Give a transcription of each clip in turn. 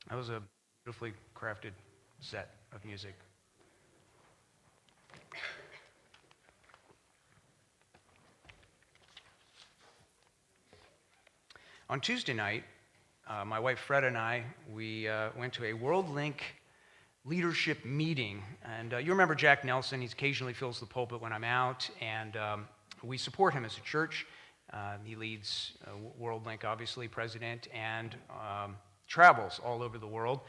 That was a beautifully crafted set of music. On Tuesday night, my wife Fred and I, we went to a WorldLink leadership meeting. And you remember Jack Nelson. He occasionally fills the pulpit when I'm out, and we support him as a church. He leads WorldLink, obviously, president, and travels all over the world.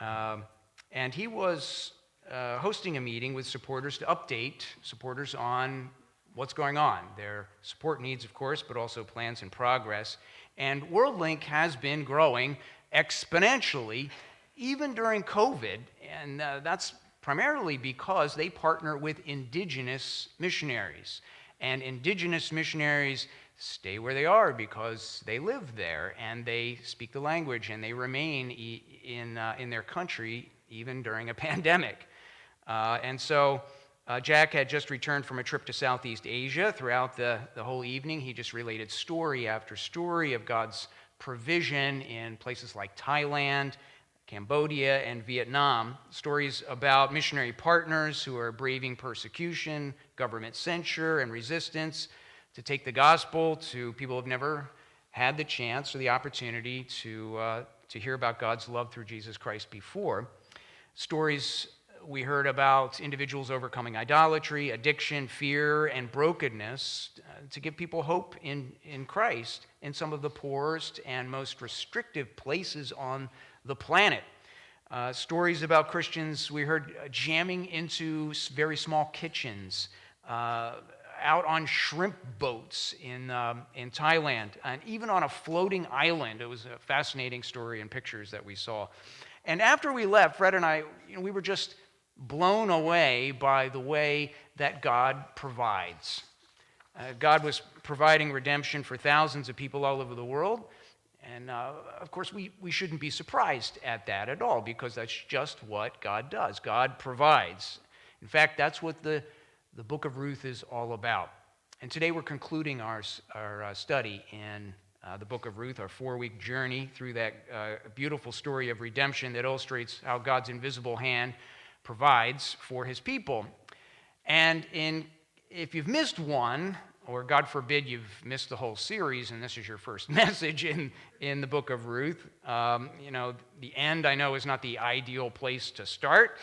And he was hosting a meeting with supporters to update supporters on what's going on, their support needs, of course, but also plans in progress. And WorldLink has been growing exponentially, even during COVID, and that's primarily because they partner with indigenous missionaries. And indigenous missionaries stay where they are because they live there, and they speak the language, and they remain in their country even during a pandemic. And so Jack had just returned from a trip to Southeast Asia. Throughout the whole evening, he just related story after story of God's provision in places like Thailand, Cambodia, and Vietnam. Stories about missionary partners who are braving persecution, government censure, and resistance to take the gospel to people who have never had the chance or the opportunity to hear about God's love through Jesus Christ before. Stories we heard about individuals overcoming idolatry, addiction, fear, and brokenness to give people hope in Christ in some of the poorest and most restrictive places on the planet. Stories about Christians we heard jamming into very small kitchens, out on shrimp boats in Thailand, and even on a floating island. It was a fascinating story and pictures that we saw. And after we left, Fred and I, we were just blown away by the way that God provides. God was providing redemption for thousands of people all over the world. And of course, we shouldn't be surprised at that at all, because that's just what God does. God provides. In fact, that's what the book of Ruth is all about. And today we're concluding our study in the book of Ruth, our 4-week journey through that beautiful story of redemption that illustrates how God's invisible hand provides for his people. And if you've missed one, or God forbid you've missed the whole series and this is your first message in the book of Ruth, the end, I know, is not the ideal place to start,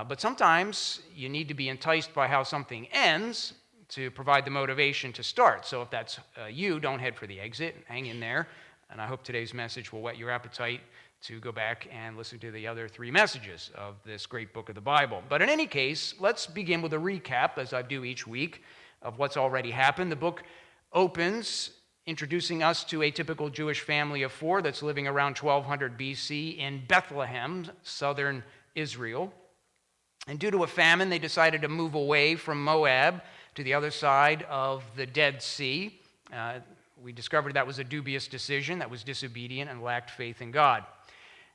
but sometimes you need to be enticed by how something ends to provide the motivation to start. So if that's you, don't head for the exit. Hang in there. And I hope today's message will whet your appetite to go back and listen to the other 3 messages of this great book of the Bible. But in any case, let's begin with a recap, as I do each week, of what's already happened. The book opens introducing us to a typical Jewish family of 4 that's living around 1200 BC in Bethlehem, southern Israel. And due to a famine, they decided to move away from Moab to the other side of the Dead Sea. We discovered that was a dubious decision, that was disobedient and lacked faith in God.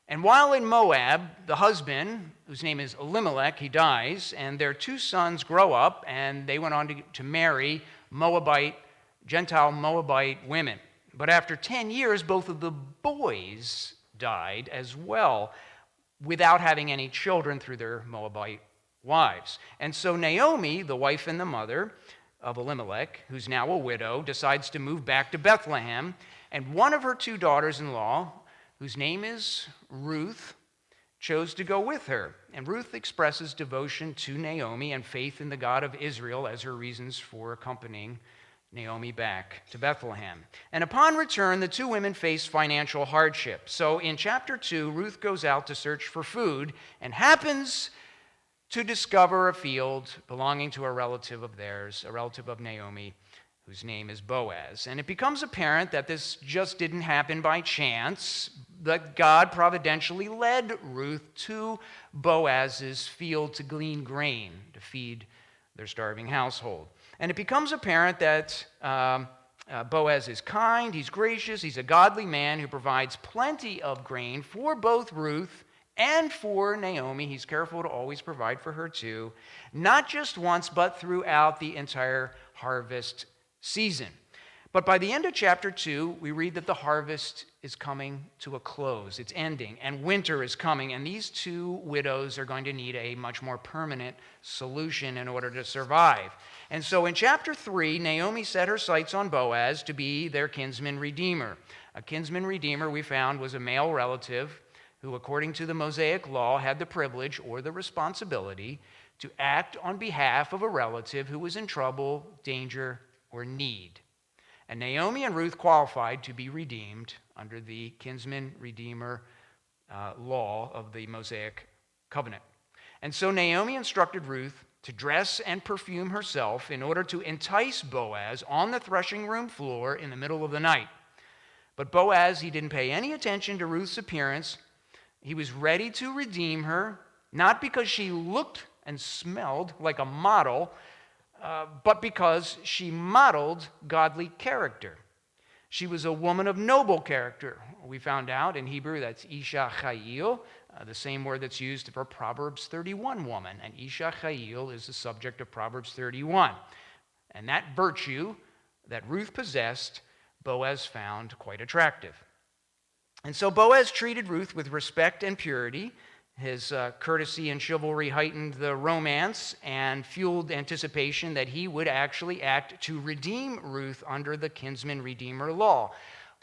And while in Moab, the husband, whose name is Elimelech, he dies, and their 2 sons grow up, and they went on to marry Gentile Moabite women. But after 10 years, both of the boys died as well, without having any children through their Moabite wives. And so Naomi, the wife and the mother of Elimelech, who's now a widow, decides to move back to Bethlehem, and one of her 2 daughters-in-law, whose name is Ruth, chose to go with her. And Ruth expresses devotion to Naomi and faith in the God of Israel as her reasons for accompanying Naomi back to Bethlehem. And upon return, the 2 women face financial hardship. So in chapter 2, Ruth goes out to search for food and happens to discover a field belonging to a relative of theirs, a relative of Naomi, whose name is Boaz. And it becomes apparent that this just didn't happen by chance, that God providentially led Ruth to Boaz's field to glean grain to feed their starving household. And it becomes apparent that Boaz is kind, he's gracious, he's a godly man who provides plenty of grain for both Ruth and for Naomi. He's careful to always provide for her too, not just once, but throughout the entire harvest season. But by the end of chapter 2, we read that the harvest is coming to a close. It's ending, and winter is coming, and these two widows are going to need a much more permanent solution in order to survive. And so in chapter 3, Naomi set her sights on Boaz to be their kinsman redeemer. A kinsman redeemer, we found, was a male relative who, according to the Mosaic law, had the privilege or the responsibility to act on behalf of a relative who was in trouble, danger, or need. And Naomi and Ruth qualified to be redeemed under the kinsman redeemer law of the Mosaic covenant. And so Naomi instructed Ruth to dress and perfume herself in order to entice Boaz on the threshing room floor in the middle of the night. But Boaz, he didn't pay any attention to Ruth's appearance. He was ready to redeem her, not because she looked and smelled like a model, but because she modeled godly character. She was a woman of noble character. We found out in Hebrew that's Isha Chayil, the same word that's used for Proverbs 31 woman. And Isha Chayil is the subject of Proverbs 31. And that virtue that Ruth possessed, Boaz found quite attractive. And so Boaz treated Ruth with respect and purity. His courtesy and chivalry heightened the romance and fueled anticipation that he would actually act to redeem Ruth under the kinsman redeemer law.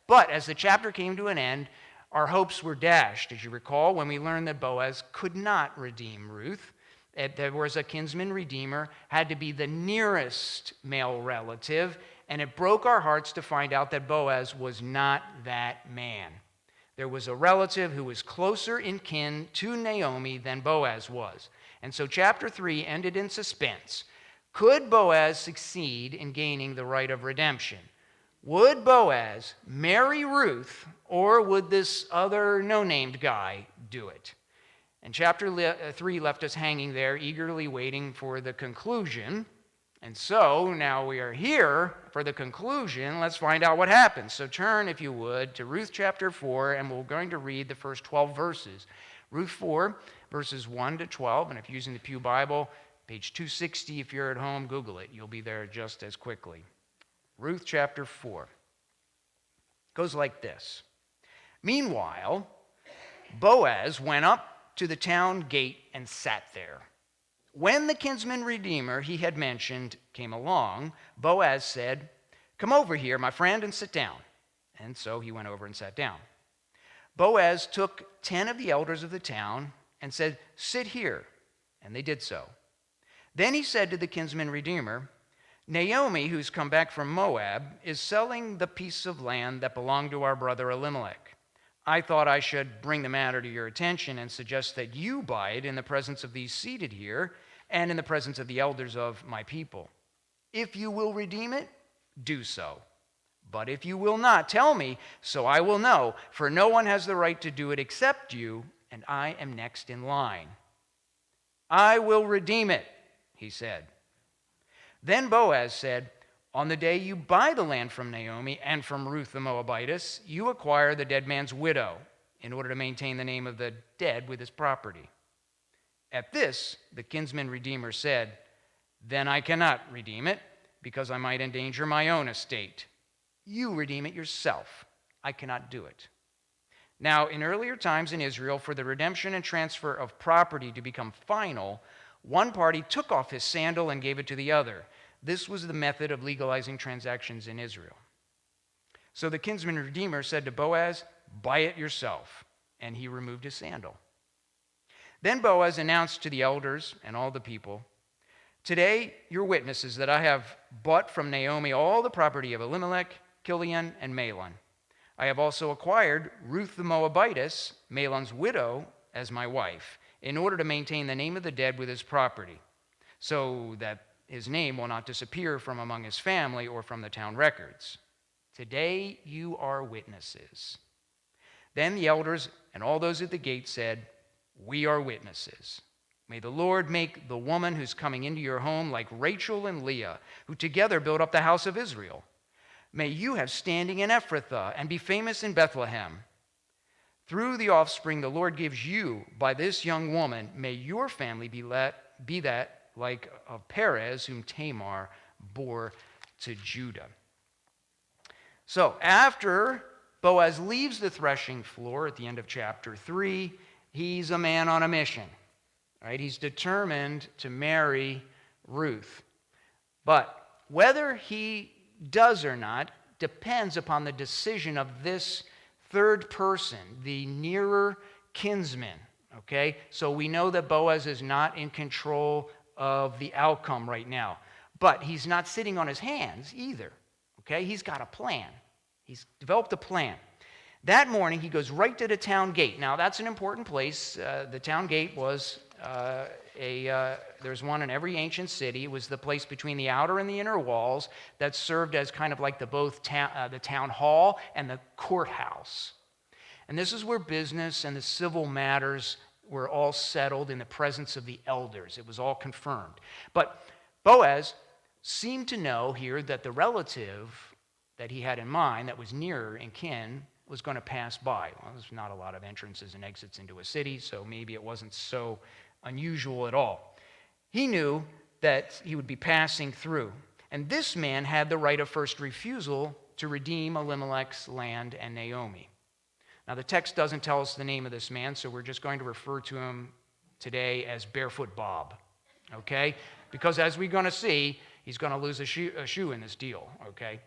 But as the chapter came to an end, our hopes were dashed, as you recall, when we learned that Boaz could not redeem Ruth. There was a kinsman redeemer, had to be the nearest male relative, and it broke our hearts to find out that Boaz was not that man. There was a relative who was closer in kin to Naomi than Boaz was. And so chapter 3 ended in suspense. Could Boaz succeed in gaining the right of redemption? Would Boaz marry Ruth, or would this other no-named guy do it? And chapter 3 left us hanging there, eagerly waiting for the conclusion. And so now we are here for the conclusion. Let's find out what happens. So turn, if you would, to Ruth chapter 4, and we're going to read the first 12 verses. Ruth 4, verses 1 to 12, and if you're using the Pew Bible, page 260, if you're at home, Google it. You'll be there just as quickly. Ruth chapter 4 goes like this. Meanwhile, Boaz went up to the town gate and sat there. When the kinsman redeemer he had mentioned came along, Boaz said, "Come over here, my friend, and sit down." And so he went over and sat down. Boaz took 10 of the elders of the town and said, "Sit here." And they did so. Then he said to the kinsman redeemer, "Naomi, who's come back from Moab, is selling the piece of land that belonged to our brother Elimelech. I thought I should bring the matter to your attention and suggest that you buy it in the presence of these seated here and in the presence of the elders of my people. If you will redeem it, do so. But if you will not, tell me, so I will know, for no one has the right to do it except you, and I am next in line." "I will redeem it," he said. Then Boaz said, "On the day you buy the land from Naomi and from Ruth the Moabitess, you acquire the dead man's widow in order to maintain the name of the dead with his property." At this, the kinsman redeemer said, "Then I cannot redeem it, because I might endanger my own estate. You redeem it yourself. I cannot do it." Now, in earlier times in Israel, for the redemption and transfer of property to become final, one party took off his sandal and gave it to the other. This was the method of legalizing transactions in Israel. So the kinsman redeemer said to Boaz, "Buy it yourself." And he removed his sandal. Then Boaz announced to the elders and all the people, "Today you're witnesses that I have bought from Naomi all the property of Elimelech, Kilion, and Mahlon. I have also acquired Ruth the Moabitess, Mahlon's widow, as my wife, in order to maintain the name of the dead with his property, so that his name will not disappear from among his family or from the town records. Today you are witnesses." Then the elders and all those at the gate said, "We are witnesses. May the Lord make the woman who's coming into your home like Rachel and Leah, who together built up the house of Israel. May you have standing in Ephrathah and be famous in Bethlehem. Through the offspring the Lord gives you by this young woman, may your family be that like of Perez, whom Tamar bore to Judah." So after Boaz leaves the threshing floor at the end of chapter 3, he's a man on a mission. Right? He's determined to marry Ruth. But whether he does or not depends upon the decision of this third person, the nearer kinsman. Okay? So we know that Boaz is not in control of the outcome right now. But he's not sitting on his hands either. Okay? He's got a plan. He's developed a plan. That morning, he goes right to the town gate. Now, that's an important place. The town gate was there's one in every ancient city. It was the place between the outer and the inner walls that served as kind of like the town hall and the courthouse. And this is where business and the civil matters were all settled in the presence of the elders. It was all confirmed. But Boaz seemed to know here that the relative that he had in mind that was nearer in kin was going to pass by. Well, there's not a lot of entrances and exits into a city, so maybe it wasn't so unusual at all. He knew that he would be passing through, and this man had the right of first refusal to redeem Elimelech's land and Naomi. Now, the text doesn't tell us the name of this man, so we're just going to refer to him today as Barefoot Bob, okay? Because as we're going to see, he's going to lose a shoe in this deal, okay?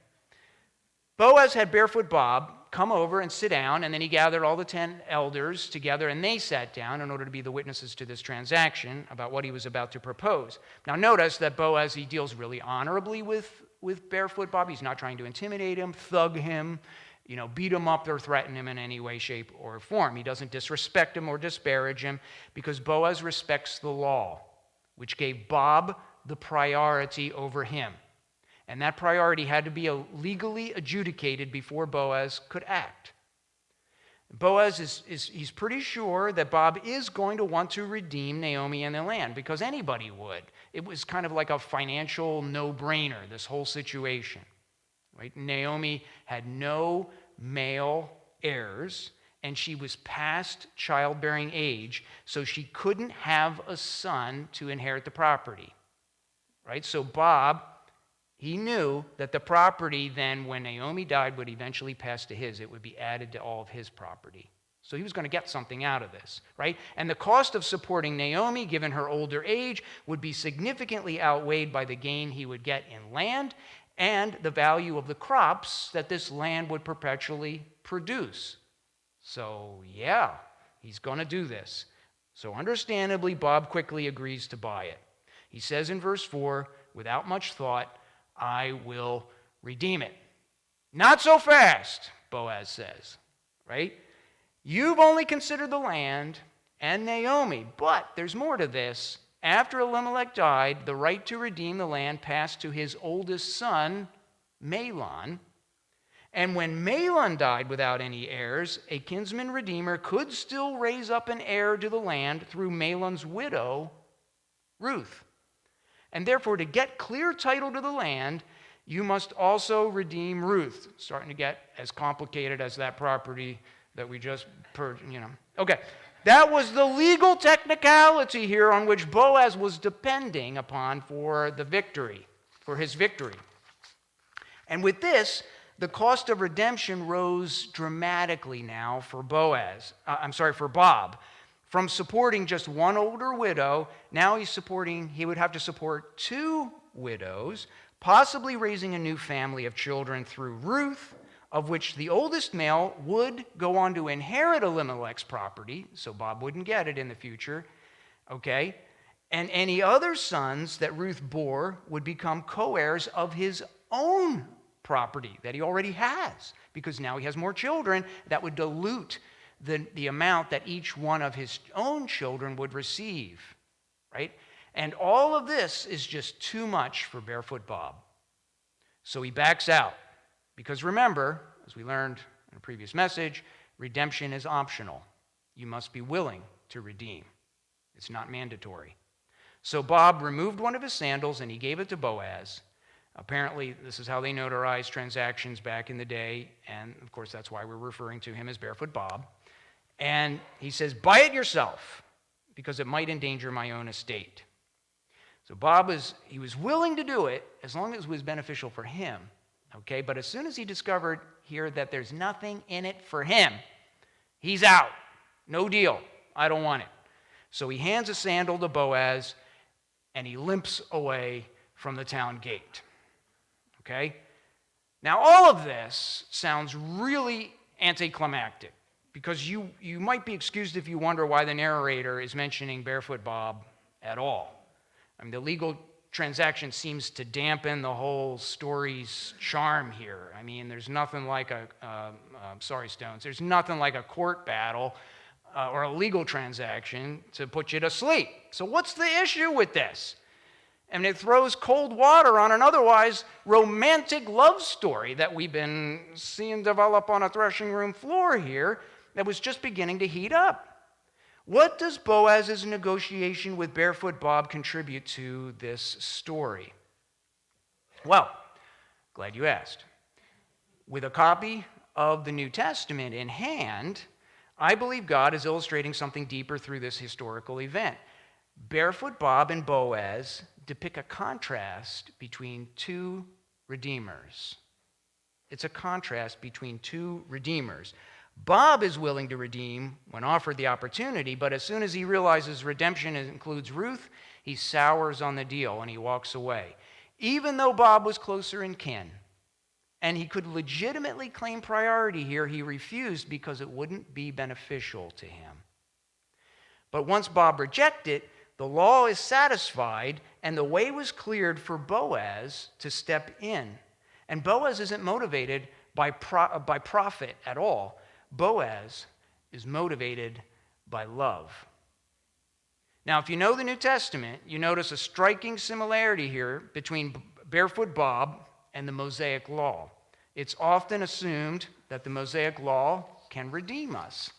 Boaz had Barefoot Bob come over and sit down, and then he gathered all the 10 elders together, and they sat down in order to be the witnesses to this transaction about what he was about to propose. Now notice that Boaz, he deals really honorably with Barefoot Bob. He's not trying to intimidate him, thug him, beat him up or threaten him in any way, shape, or form. He doesn't disrespect him or disparage him because Boaz respects the law, which gave Bob the priority over him. And that priority had to be legally adjudicated before Boaz could act. Boaz he's pretty sure that Bob is going to want to redeem Naomi and the land because anybody would. It was kind of like a financial no-brainer, this whole situation. Right? Naomi had no male heirs, and she was past childbearing age, so she couldn't have a son to inherit the property. Right? So Bob, he knew that the property then, when Naomi died, would eventually pass to his. It would be added to all of his property. So he was going to get something out of this, right? And the cost of supporting Naomi, given her older age, would be significantly outweighed by the gain he would get in land and the value of the crops that this land would perpetually produce. So, yeah, he's going to do this. So understandably, Bob quickly agrees to buy it. He says in verse 4, without much thought, I will redeem it. Not so fast, Boaz says, right? You've only considered the land and Naomi, but there's more to this. After Elimelech died, the right to redeem the land passed to his oldest son, Mahlon. And when Mahlon died without any heirs, a kinsman redeemer could still raise up an heir to the land through Mahlon's widow, Ruth. And therefore, to get clear title to the land, you must also redeem Ruth. Starting to get as complicated as that property that we just Okay, that was the legal technicality here on which Boaz was depending upon for the victory, for his victory. And with this, the cost of redemption rose dramatically now for for Bob. From supporting just one older widow, now he would have to support 2 widows, possibly raising a new family of children through Ruth, of which the oldest male would go on to inherit Elimelech's property, so Bob wouldn't get it in the future, okay? And any other sons that Ruth bore would become co-heirs of his own property that he already has, because now he has more children that would dilute the amount that each one of his own children would receive, right? And all of this is just too much for Barefoot Bob. So he backs out. Because remember, as we learned in a previous message, redemption is optional. You must be willing to redeem. It's not mandatory. So Bob removed one of his sandals and he gave it to Boaz. Apparently, this is how they notarized transactions back in the day. And of course, that's why we're referring to him as Barefoot Bob. And he says, buy it yourself, because it might endanger my own estate. So Bob was willing to do it as long as it was beneficial for him, okay? But as soon as he discovered here that there's nothing in it for him. He's out. No deal. I don't want it. So he hands a sandal to Boaz, and he limps away from the town gate. Okay? Now, all of this sounds really anticlimactic, because you might be excused if you wonder why the narrator is mentioning Barefoot Bob at all. I mean, the legal transaction seems to dampen the whole story's charm here. I mean, there's nothing like Stones, there's nothing like a court battle or a legal transaction to put you to sleep. So what's the issue with this? I mean, it throws cold water on an otherwise romantic love story that we've been seeing develop on a threshing room floor here that was just beginning to heat up. What does Boaz's negotiation with Barefoot Bob contribute to this story? Well, glad you asked. With a copy of the New Testament in hand, I believe God is illustrating something deeper through this historical event. Barefoot Bob and Boaz depict a contrast between two redeemers. It's a contrast between two redeemers. Bob is willing to redeem when offered the opportunity, but as soon as he realizes redemption includes Ruth, he sours on the deal and he walks away. Even though Bob was closer in kin and he could legitimately claim priority here, he refused because it wouldn't be beneficial to him. But once Bob rejected, the law is satisfied and the way was cleared for Boaz to step in. And Boaz isn't motivated by profit at all. Boaz is motivated by love. Now, if you know the New Testament, you notice a striking similarity here between Barefoot Bob and the Mosaic Law. It's often assumed that the Mosaic Law can redeem us.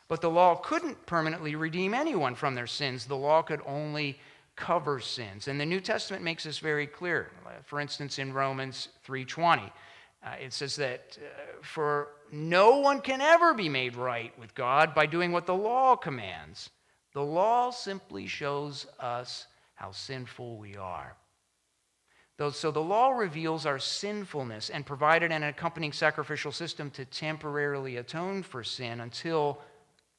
But the law couldn't permanently redeem anyone from their sins. The law could only cover sins. And the New Testament makes this very clear. For instance, in Romans 3:20, it says that for no one can ever be made right with God by doing what the law commands. The law simply shows us how sinful we are. So the law reveals our sinfulness and provided an accompanying sacrificial system to temporarily atone for sin until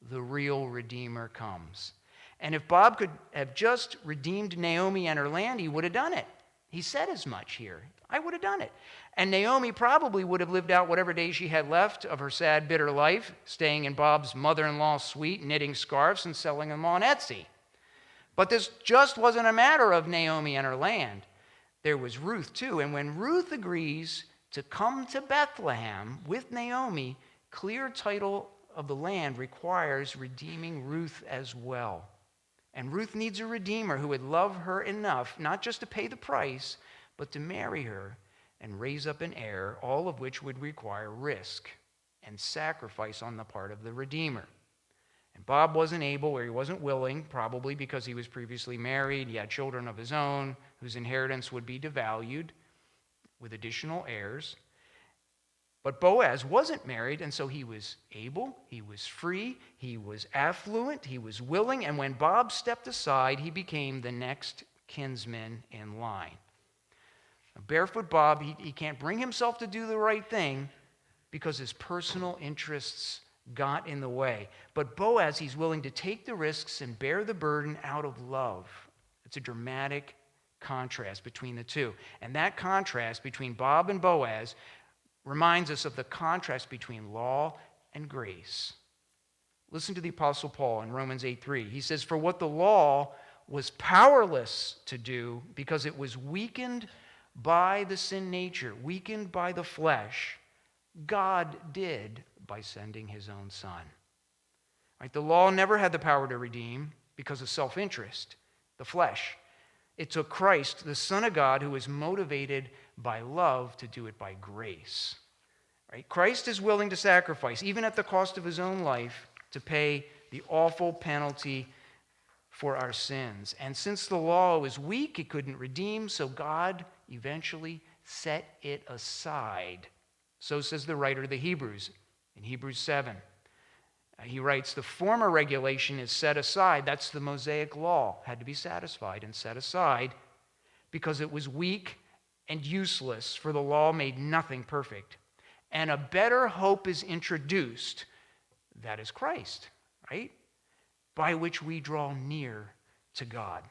the real Redeemer comes. And if Bob could have just redeemed Naomi and her land, he would have done it. He said as much here. I would have done it. And Naomi probably would have lived out whatever days she had left of her sad, bitter life, staying in Bob's mother-in-law's suite, knitting scarves and selling them on Etsy. But this just wasn't a matter of Naomi and her land. There was Ruth too. And when Ruth agrees to come to Bethlehem with Naomi, clear title of the land requires redeeming Ruth as well. And Ruth needs a redeemer who would love her enough, not just to pay the price, but to marry her and raise up an heir, all of which would require risk and sacrifice on the part of the redeemer. And Bob wasn't able, or he wasn't willing, probably because he was previously married, he had children of his own, whose inheritance would be devalued with additional heirs. But Boaz wasn't married, and so he was able, he was free, he was affluent, he was willing, and when Bob stepped aside, he became the next kinsman in line. Barefoot Bob, he can't bring himself to do the right thing because his personal interests got in the way. But Boaz, he's willing to take the risks and bear the burden out of love. It's a dramatic contrast between the two. And that contrast between Bob and Boaz reminds us of the contrast between law and grace. Listen to the Apostle Paul in Romans 8:3. He says, "For what the law was powerless to do because it was weakened by the sin nature, weakened by the flesh, God did by sending his own Son." Right? The law never had the power to redeem because of self-interest, the flesh. It took Christ, the Son of God, who was motivated by love, to do it by grace. Right? Christ is willing to sacrifice, even at the cost of his own life, to pay the awful penalty for our sins. And since the law was weak, it couldn't redeem, so God eventually set it aside. So says the writer of the Hebrews in Hebrews 7. He writes, "The former regulation is set aside." That's the Mosaic law, had to be satisfied and set aside because it was weak and useless, for the law made nothing perfect. and a better hope is introduced. That is Christ, right? By which we draw near to God.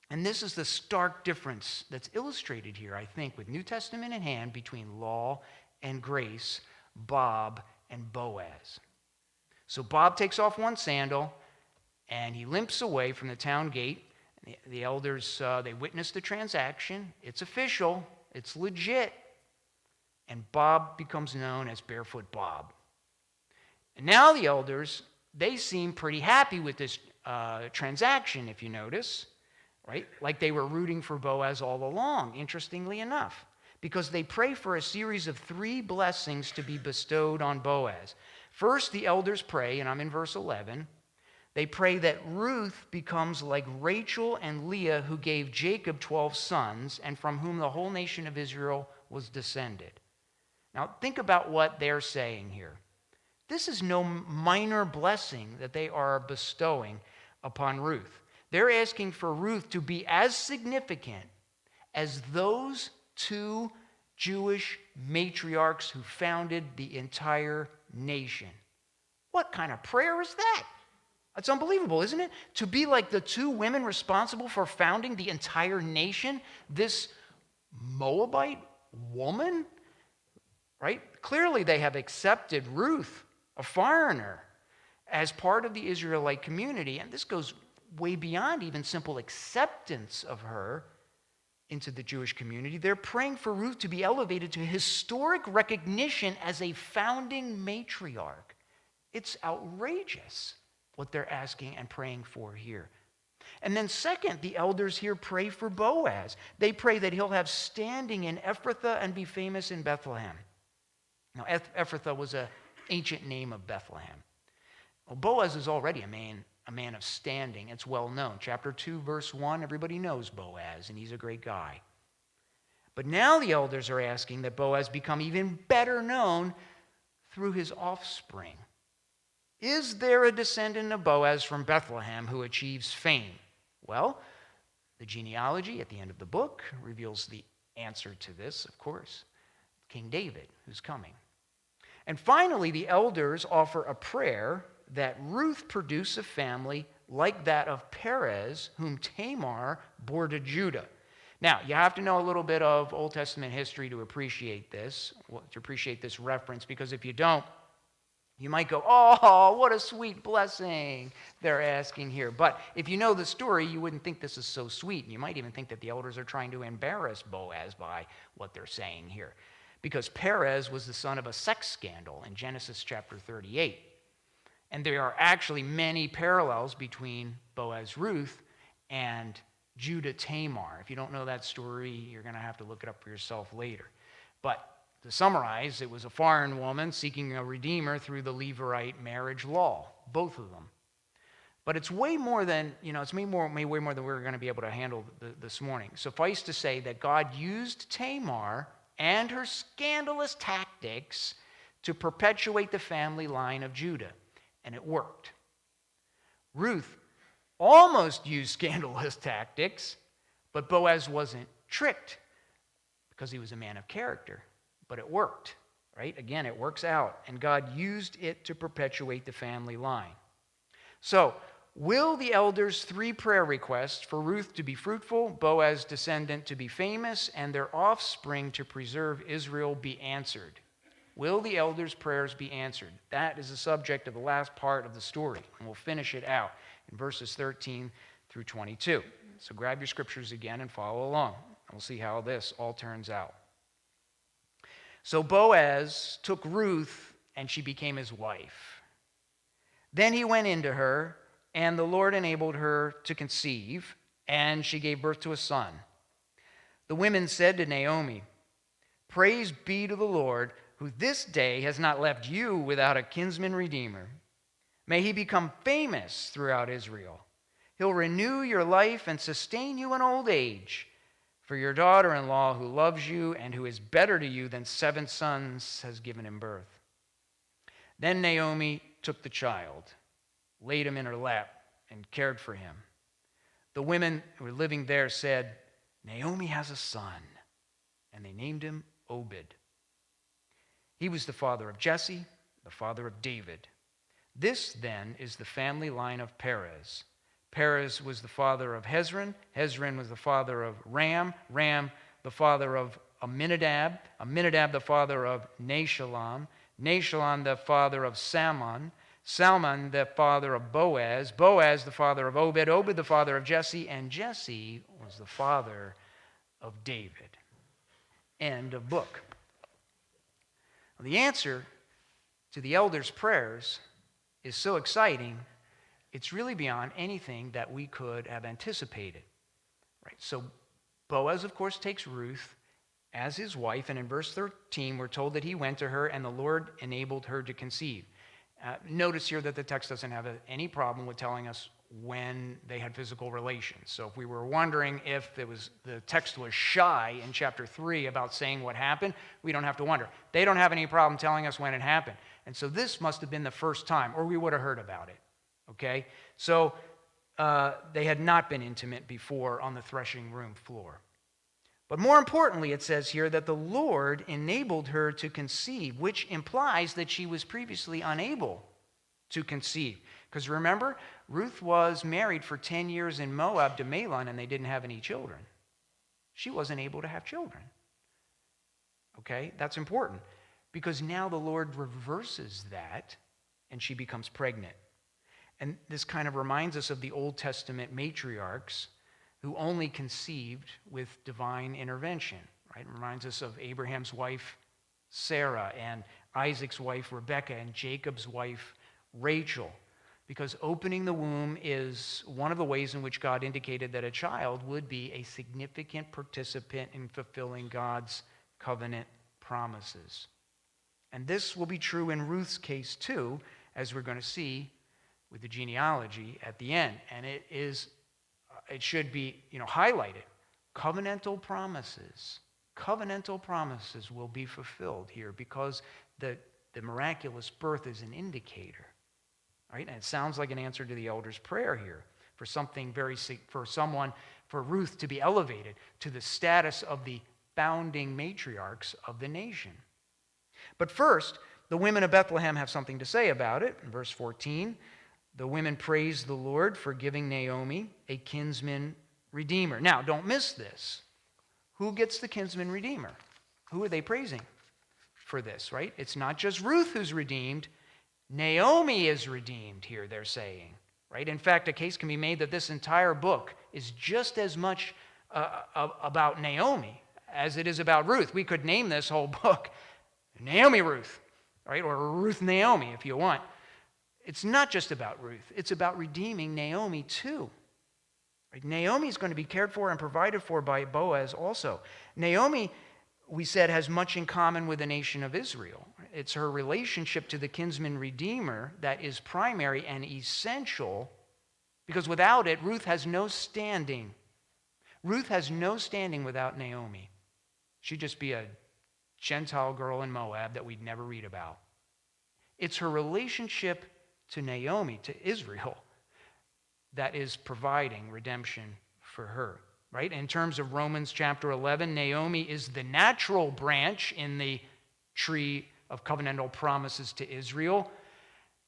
And this is the stark difference that's illustrated here, I think, with New Testament in hand between law and grace, Bob and Boaz. So Bob takes off one sandal, and he limps away from the town gate. The elders, they witness the transaction. It's official. It's legit. And Bob becomes known as Barefoot Bob. And now the elders, they seem pretty happy with this transaction, if you notice, right? Like they were rooting for Boaz all along, interestingly enough, because they pray for a series of 3 blessings to be bestowed on Boaz. First, the elders pray, and I'm in verse 11, they pray that Ruth becomes like Rachel and Leah, who gave Jacob 12 sons, and from whom the whole nation of Israel was descended. Now, think about what they're saying here. This is no minor blessing that they are bestowing upon Ruth. They're asking for Ruth to be as significant as those 2 Jewish matriarchs who founded the entire nation. What kind of prayer is that? It's unbelievable, isn't it? To be like the 2 women responsible for founding the entire nation, this Moabite woman, right? Clearly they have accepted Ruth, a foreigner, as part of the Israelite community. And this goes way beyond even simple acceptance of her into the Jewish community. They're praying for Ruth to be elevated to historic recognition as a founding matriarch. It's outrageous what they're asking and praying for here. And then second, the elders here pray for Boaz. They pray that he'll have standing in Ephrathah and be famous in Bethlehem. Now, Ephrathah was an ancient name of Bethlehem. Well, Boaz is already a man of standing. It's well known. Chapter 2, verse 1, everybody knows Boaz, and he's a great guy. But now the elders are asking that Boaz become even better known through his offspring. Is there a descendant of Boaz from Bethlehem who achieves fame? Well, the genealogy at the end of the book reveals the answer to this, of course. King David, who's coming. And finally, the elders offer a prayer that Ruth produce a family like that of Perez, whom Tamar bore to Judah. Now, you have to know a little bit of Old Testament history to appreciate this reference, because if you don't, you might go, oh, what a sweet blessing they're asking here. But if you know the story, you wouldn't think this is so sweet. And you might even think that the elders are trying to embarrass Boaz by what they're saying here. Because Perez was the son of a sex scandal in Genesis chapter 38. And there are actually many parallels between Boaz Ruth and Judah Tamar. If you don't know that story, you're going to have to look it up for yourself later. But to summarize, it was a foreign woman seeking a redeemer through the Levirate marriage law, both of them. But it's way more than, it's way more than we're going to be able to handle this morning. Suffice to say that God used Tamar and her scandalous tactics to perpetuate the family line of Judah, and it worked. Ruth almost used scandalous tactics, but Boaz wasn't tricked because he was a man of character. But it worked, right? Again, it works out. And God used it to perpetuate the family line. So, will the elders' 3 prayer requests for Ruth to be fruitful, Boaz's descendant to be famous, and their offspring to preserve Israel be answered? Will the elders' prayers be answered? That is the subject of the last part of the story. And we'll finish it out in verses 13 through 22. So grab your scriptures again and follow along. And we'll see how this all turns out. So Boaz took Ruth, and she became his wife. Then he went into her, and the Lord enabled her to conceive, and she gave birth to a son. The women said to Naomi, "Praise be to the Lord, who this day has not left you without a kinsman redeemer. May he become famous throughout Israel. He'll renew your life and sustain you in old age. For your daughter-in-law, who loves you and who is better to you than 7 sons, has given him birth." Then Naomi took the child, laid him in her lap, and cared for him. The women who were living there said, "Naomi has a son," and they named him Obed. He was the father of Jesse, the father of David. This, then, is the family line of Perez. Perez was the father of Hezron. Hezron was the father of Ram. Ram, the father of Amminadab. Amminadab, the father of Nahshon. Nahshon, the father of Salmon. Salmon, the father of Boaz. Boaz, the father of Obed. Obed, the father of Jesse. And Jesse was the father of David. End of book. The answer to the elders' prayers is so exciting, it's really beyond anything that we could have anticipated. Right? So Boaz, of course, takes Ruth as his wife, and in verse 13, we're told that he went to her, and the Lord enabled her to conceive. Notice here that the text doesn't have any problem with telling us when they had physical relations. So if we were wondering if the text was shy in chapter 3 about saying what happened, we don't have to wonder. They don't have any problem telling us when it happened. And so this must have been the first time, or we would have heard about it. Okay? So they had not been intimate before on the threshing room floor. But more importantly, it says here that the Lord enabled her to conceive, which implies that she was previously unable to conceive. Because remember, Ruth was married for 10 years in Moab to Mahlon, and they didn't have any children. She wasn't able to have children. Okay? That's important. Because now the Lord reverses that, and she becomes pregnant. And this kind of reminds us of the Old Testament matriarchs who only conceived with divine intervention. Right? It reminds us of Abraham's wife, Sarah, and Isaac's wife, Rebekah, and Jacob's wife, Rachel. Because opening the womb is one of the ways in which God indicated that a child would be a significant participant in fulfilling God's covenant promises. And this will be true in Ruth's case too, as we're going to see with the genealogy at the end. And it should be, highlighted. Covenantal promises will be fulfilled here because the miraculous birth is an indicator. Right? And it sounds like an answer to the elder's prayer here for Ruth to be elevated to the status of the founding matriarchs of the nation. But first, the women of Bethlehem have something to say about it. In verse 14, the women praise the Lord for giving Naomi a kinsman redeemer. Now, don't miss this. Who gets the kinsman redeemer? Who are they praising for this, right? It's not just Ruth who's redeemed. Naomi is redeemed here, they're saying. Right? In fact, a case can be made that this entire book is just as much about Naomi as it is about Ruth. We could name this whole book Naomi Ruth, right? Or Ruth Naomi if you want. It's not just about Ruth. It's about redeeming Naomi too. Right? Naomi is going to be cared for and provided for by Boaz also. Naomi, we said, has much in common with the nation of Israel. It's her relationship to the kinsman redeemer that is primary and essential, because without it, Ruth has no standing. Ruth has no standing without Naomi. She'd just be a Gentile girl in Moab that we'd never read about. It's her relationship to Naomi, to Israel, that is providing redemption for her. Right? In terms of Romans chapter 11, Naomi is the natural branch in the tree of covenantal promises to Israel,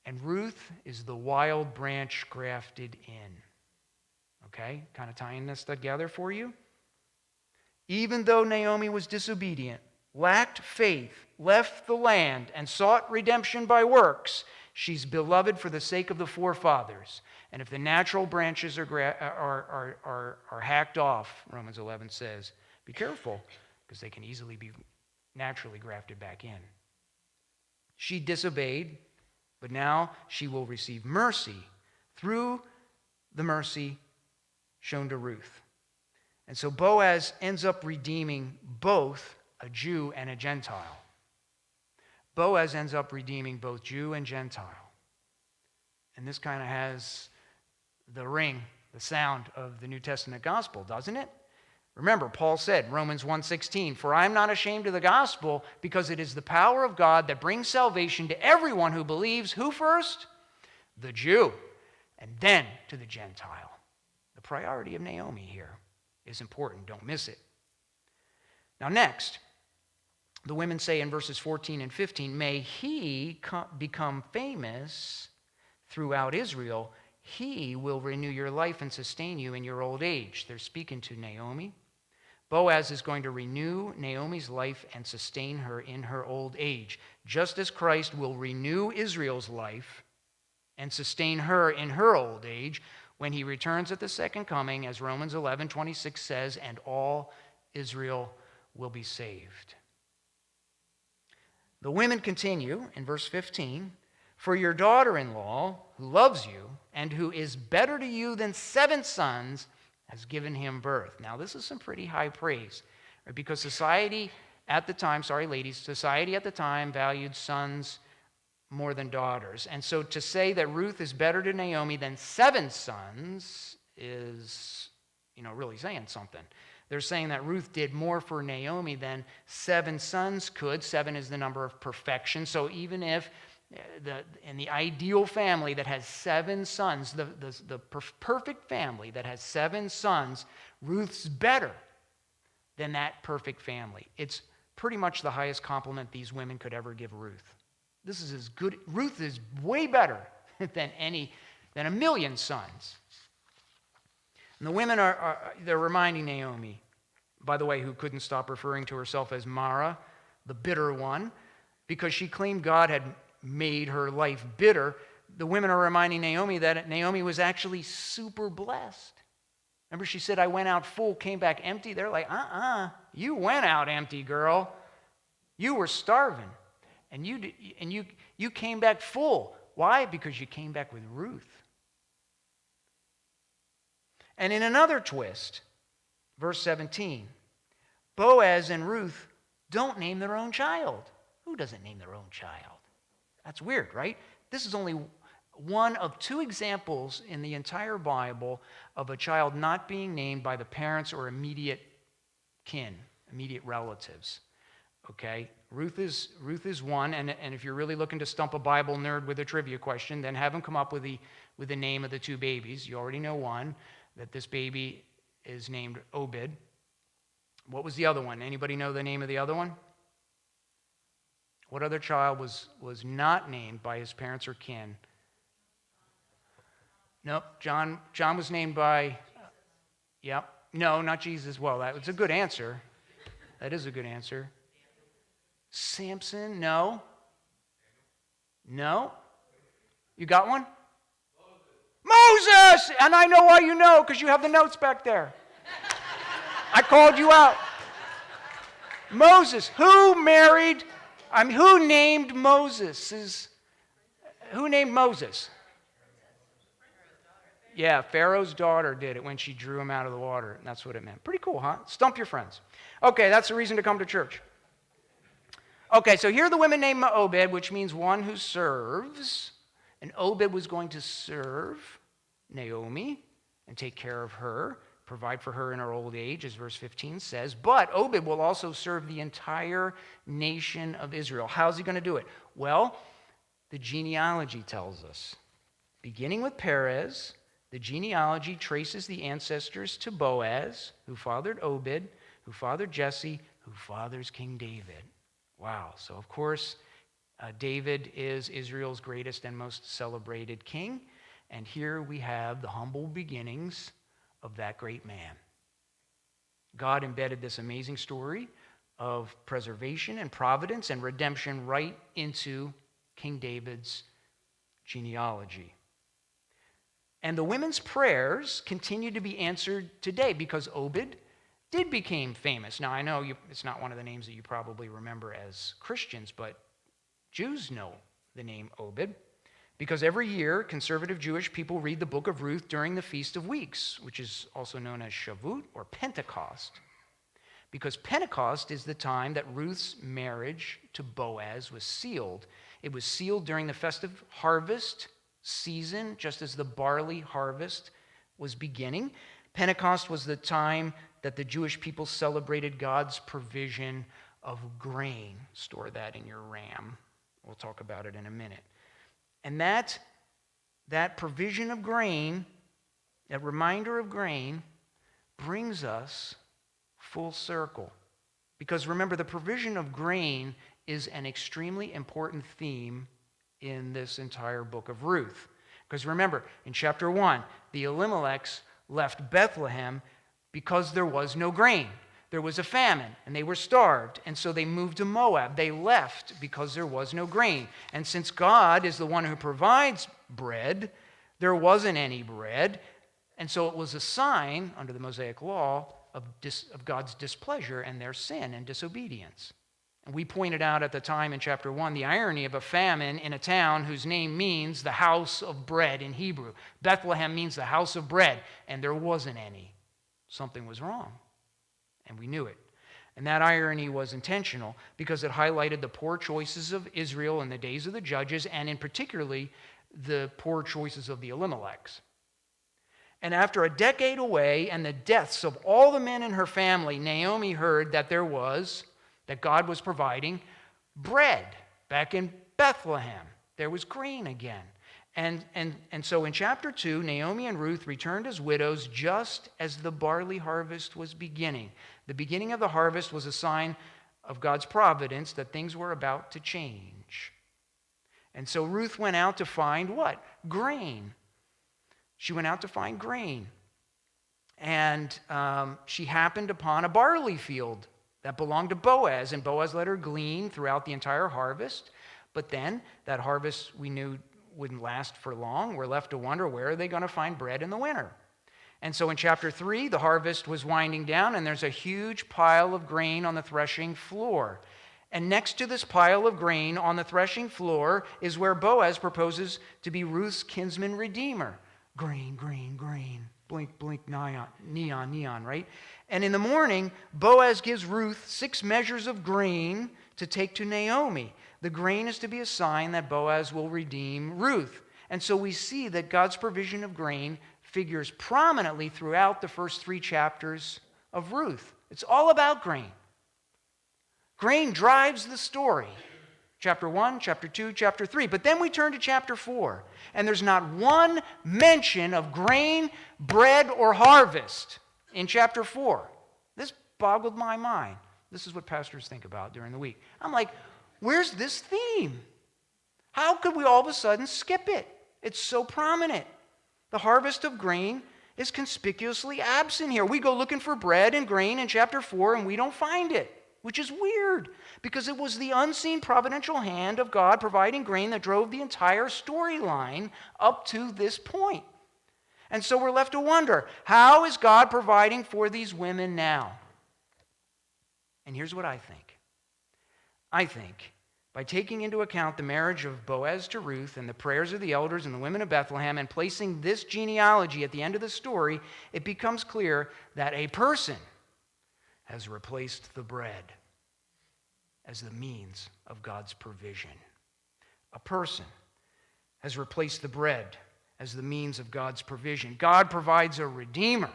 and Ruth is the wild branch grafted in. Okay? Kind of tying this together for you. Even though Naomi was disobedient, lacked faith, left the land, and sought redemption by works, she's beloved for the sake of the forefathers. And if the natural branches are hacked off, Romans 11 says, be careful, because they can easily be naturally grafted back in. She disobeyed, but now she will receive mercy through the mercy shown to Ruth. And so Boaz ends up redeeming both a Jew and a Gentile. Boaz ends up redeeming both Jew and Gentile. And this kind of has the ring, the sound of the New Testament gospel, doesn't it? Remember, Paul said, Romans 1:16, "For I am not ashamed of the gospel, because it is the power of God that brings salvation to everyone who believes." Who first? The Jew, and then to the Gentile. The priority of Naomi here is important. Don't miss it. Now next, The women say in verses 14 and 15, may he become famous throughout Israel. He will renew your life and sustain you in your old age. They're speaking to Naomi. Boaz is going to renew Naomi's life and sustain her in her old age, just as Christ will renew Israel's life and sustain her in her old age when he returns at the second coming, as Romans 11:26 says, and all Israel will be saved. The women continue in verse 15, for your daughter-in-law, who loves you and who is better to you than 7 sons, has given him birth. Now, this is some pretty high praise, right? Because society at the time valued sons more than daughters. And so to say that Ruth is better to Naomi than 7 sons is, really saying something. They're saying that Ruth did more for Naomi than 7 sons could. 7 is the number of perfection. So even if in the ideal family that has 7 sons, the perfect family that has 7 sons, Ruth's better than that perfect family. It's pretty much the highest compliment these women could ever give Ruth. This is as good. Ruth is way better than 1,000,000 sons. And the women they're reminding Naomi, by the way, who couldn't stop referring to herself as Mara, the bitter one, because she claimed God had made her life bitter. The women are reminding Naomi that Naomi was actually super blessed. Remember, she said, I went out full, came back empty. They're like, you went out empty, girl. You were starving, and you came back full. Why? Because you came back with Ruth. And in another twist, verse 17, Boaz and Ruth don't name their own child. Who doesn't name their own child? That's weird, right? This is only one of 2 examples in the entire Bible of a child not being named by the parents or immediate kin, immediate relatives. Okay? Ruth is one, and if you're really looking to stump a Bible nerd with a trivia question, then have him come up with the name of the 2 babies. You already know one, that this baby is named Obed. What was the other one? Anybody know the name of the other one? What other child was not named by his parents or kin? Nope. John was named by, no, not Jesus. Well, that was a good answer. That is a good answer. Samson, no. No. You got one? Moses! And I know why you know, because you have the notes back there. I called you out. Moses. Who named Moses? Who named Moses? Yeah, Pharaoh's daughter did it when she drew him out of the water. And that's what it meant. Pretty cool, huh? Stump your friends. Okay, that's the reason to come to church. Okay, so here the women named Obed, which means one who serves. And Obed was going to serve Naomi and take care of her, provide for her in her old age, as verse 15 says. But Obed will also serve the entire nation of Israel. How's he going to do it? Well, the genealogy tells us. Beginning with Perez, the genealogy traces the ancestors to Boaz, who fathered Obed, who fathered Jesse, who fathers King David. Wow. So, of course, David is Israel's greatest and most celebrated king. And here we have the humble beginnings of that great man. God embedded this amazing story of preservation and providence and redemption right into King David's genealogy. And the women's prayers continue to be answered today because Obed did become famous. Now, I know it's not one of the names that you probably remember as Christians, but Jews know the name Obed because every year conservative Jewish people read the book of Ruth during the Feast of Weeks, which is also known as Shavuot or Pentecost, because Pentecost is the time that Ruth's marriage to Boaz was sealed. It was sealed during the festive harvest season, just as the barley harvest was beginning. Pentecost was the time that the Jewish people celebrated God's provision of grain. Store that in your RAM. We'll talk about it in a minute. And that provision of grain, that reminder of grain, brings us full circle Because remember, the provision of grain is an extremely important theme in this entire book of Ruth. Because remember, in chapter 1, the Elimelechs left Bethlehem because there was no grain. There was a famine, and they were starved, and so they moved to Moab. They left because there was no grain. And since God is the one who provides bread, there wasn't any bread, and so it was a sign, under the Mosaic law, of God's displeasure and their sin and disobedience. And we pointed out at the time in chapter 1 the irony of a famine in a town whose name means the house of bread in Hebrew. Bethlehem means the house of bread, and there wasn't any. Something was wrong, and we knew it. And that irony was intentional because it highlighted the poor choices of Israel in the days of the judges, and in particularly the poor choices of the Elimelechs. And after a decade away and the deaths of all the men in her family, Naomi heard that God was providing bread back in Bethlehem. There was grain again. And so in chapter 2, Naomi and Ruth returned as widows just as the barley harvest was beginning. The beginning of the harvest was a sign of God's providence that things were about to change. And so Ruth went out to find what? Grain. She went out to find grain. And she happened upon a barley field that belonged to Boaz, and Boaz let her glean throughout the entire harvest. But then that harvest we knew wouldn't last for long. We're left to wonder, where are they going to find bread in the winter? And so in chapter 3, the harvest was winding down, and there's a huge pile of grain on the threshing floor. And next to this pile of grain on the threshing floor is where Boaz proposes to be Ruth's kinsman redeemer. Grain, grain, grain. Blink, blink, neon, neon, right? And in the morning, Boaz gives Ruth 6 measures of grain to take to Naomi. The grain is to be a sign that Boaz will redeem Ruth. And so we see that God's provision of grain figures prominently throughout the first 3 chapters of Ruth. It's all about grain. Grain drives the story. Chapter 1, chapter 2, chapter 3. But then we turn to chapter 4, and there's not one mention of grain, bread, or harvest in chapter 4. This boggled my mind. This is what pastors think about during the week. I'm like, where's this theme? How could we all of a sudden skip it? It's so prominent. The harvest of grain is conspicuously absent here. We go looking for bread and grain in chapter 4, and we don't find it, which is weird, because it was the unseen providential hand of God providing grain that drove the entire storyline up to this point. And so we're left to wonder, how is God providing for these women now? And here's what I think. I think by taking into account the marriage of Boaz to Ruth and the prayers of the elders and the women of Bethlehem and placing this genealogy at the end of the story, it becomes clear that a person has replaced the bread as the means of God's provision. A person has replaced the bread as the means of God's provision. God provides a redeemer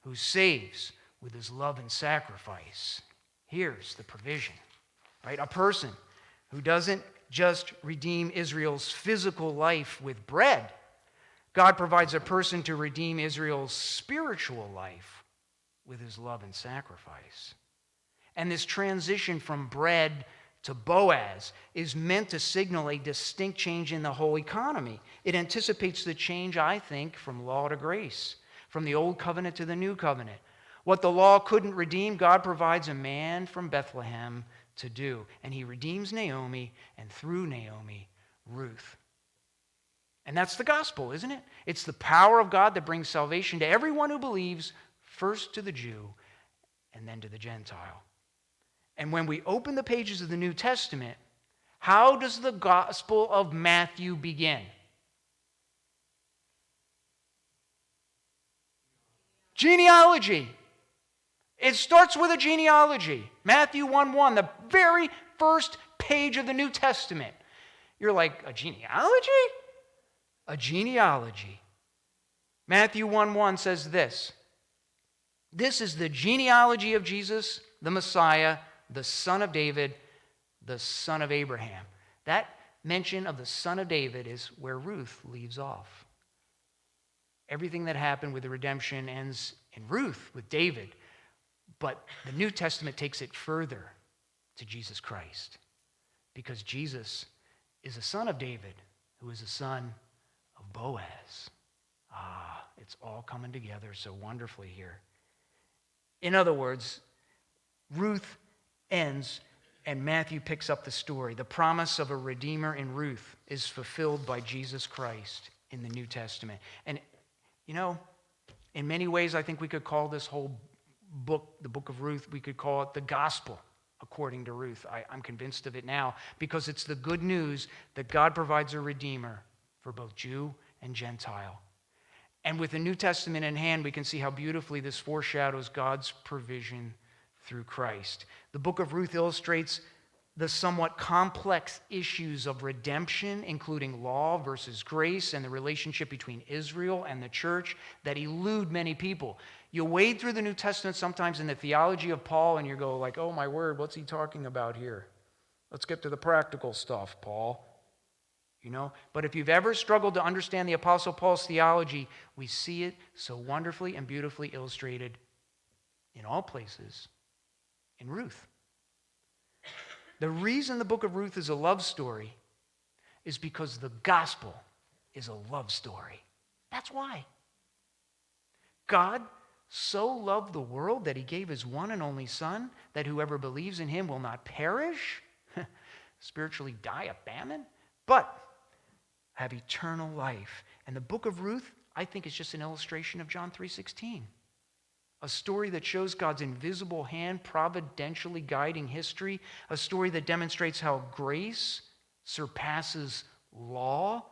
who saves with his love and sacrifice. Here's the provision, right? A person who doesn't just redeem Israel's physical life with bread. God provides a person to redeem Israel's spiritual life with his love and sacrifice. And this transition from bread to Boaz is meant to signal a distinct change in the whole economy. It anticipates the change, I think, from law to grace, from the old covenant to the new covenant. What the law couldn't redeem, God provides a man from Bethlehem to do. And he redeems Naomi, and through Naomi, Ruth. And that's the gospel, isn't it? It's the power of God that brings salvation to everyone who believes, first to the Jew and then to the Gentile. And when we open the pages of the New Testament, how does the Gospel of Matthew begin? Genealogy. It starts with a genealogy. Matthew 1:1, the very first page of the New Testament. You're like, a genealogy? A genealogy. Matthew 1:1 says this. This is the genealogy of Jesus, the Messiah, the son of David, the son of Abraham. That mention of the son of David is where Ruth leaves off. Everything that happened with the redemption ends in Ruth, with David. But the New Testament takes it further to Jesus Christ, because Jesus is a son of David, who is a son of Boaz. It's all coming together so wonderfully here. In other words, Ruth ends and Matthew picks up the story. The promise of a redeemer in Ruth is fulfilled by Jesus Christ in the New Testament. And, in many ways, I think we could call this whole book, the book of Ruth, we could call it the gospel according to Ruth. I'm convinced of it now, because it's the good news that God provides a redeemer for both Jew and Gentile. And with the New Testament in hand, we can see how beautifully this foreshadows God's provision through Christ. The book of Ruth illustrates the somewhat complex issues of redemption, including law versus grace and the relationship between Israel and the church that elude many people. You wade through the New Testament sometimes in the theology of Paul and you go like, oh my word, what's he talking about here? Let's get to the practical stuff, Paul. But if you've ever struggled to understand the Apostle Paul's theology, we see it so wonderfully and beautifully illustrated in all places in Ruth. The reason the book of Ruth is a love story is because the gospel is a love story. That's why. God so loved the world that he gave his one and only Son, that whoever believes in him will not perish, spiritually die of famine, but have eternal life. And the book of Ruth, I think, is just an illustration of John 3:16. A story that shows God's invisible hand providentially guiding history, a story that demonstrates how grace surpasses law,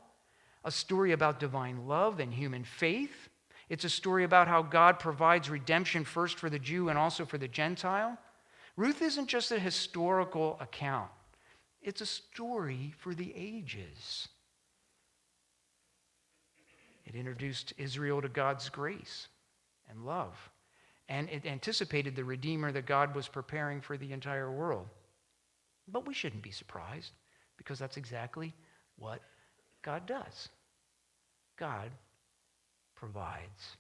a story about divine love and human faith. It's a story about how God provides redemption first for the Jew and also for the Gentile. Ruth isn't just a historical account. It's a story for the ages. It introduced Israel to God's grace and love. And it anticipated the Redeemer that God was preparing for the entire world. But we shouldn't be surprised, because that's exactly what God does. God provides.